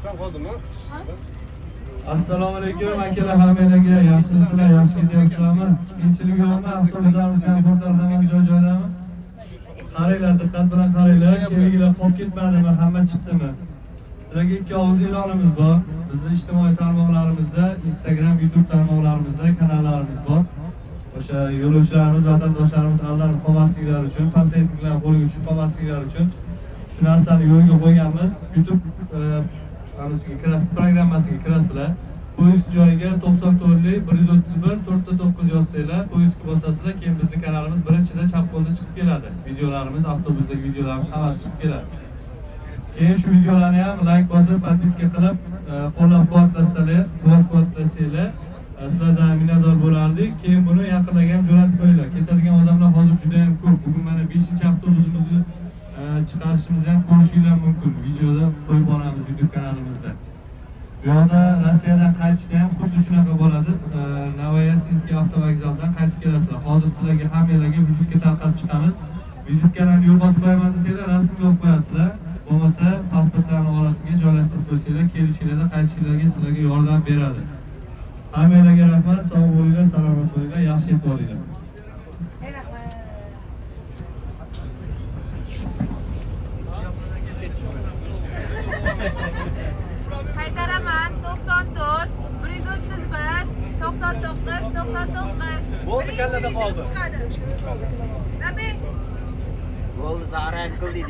Qilsam qoldimi? Assalomu alaykum akalar, hammalarga yaxshimisizlar, yaxshi ketyapsizlarmi? Qiyinchilik yo'qmi? Avtobuslarimiz, komfortlarimiz joy-joydami? Qaranglar, diqqat bilan qaranglar, sheriklar qolib ketmadimi? Hamma chiqdimi? Sizlarga ikki og'iz e'lonimiz bor. Bizning ijtimoiy tarmoqlarimizda, Instagram, YouTube tarmoqlarimizda kanallarimiz bor. O'sha yo'lovchilarimiz, vatandoshlarimiz aldanib qolmasliklari uchun, pasaytliklar qo'lga tushib qolmasliklari uchun shu narsani yo'lga qo'yganmiz. YouTube programmasiga kirasizlar. Poyezd joyiga 94lik 131 409 yozsanglar, poyezdga bosasizlar, keyin bizning kanalimiz birinchida chap qo'lda chiqib keladi. Videolarimiz, avtobusdagi videolarimiz hammasi chiqib keladi. Keyin shu videolarni ham like bosib, podpiska qilib, qo'llab-quvvatlasanglar, sizlardan minnatdor bo'lardik. Keyin buni yaqinlarga ham jo'natib qo'yinglar. Ketadigan odamlar hozir juda ham ko'p. Bugun mana 5-avtobusimizni chiqarishimizni ham ko'rishinglar mumkin. Videoda qo'yib boramiz YouTube kanalimizda. Bu yoqda Rossiyadan qaytishda ham xuddi shunaqa bo'ladi. Novoyasinskiy avtovokzaldan qaytib kelasizlar. Hozir sizlarga hammalarga vizitka tarqatib chiqamiz. Vizitkalarni yo'qotib qo'yaman desanglar, rasm yo'q qo'yasizlar. Bo'lmasa, pasportlarni orasiga joylashtirib qo'ysanglar, kelishinglarda, qaytishinglarga sizlarga yordam beradi. Hammalarga rahmat, sog' bo'linglar, salomat bo'linglar, yaxshi yetib olinglar. Qaytaraman 94 131 99 99. Bo'ldi, kallada qoldi. Nabi Bo'ldi, Sara qildi.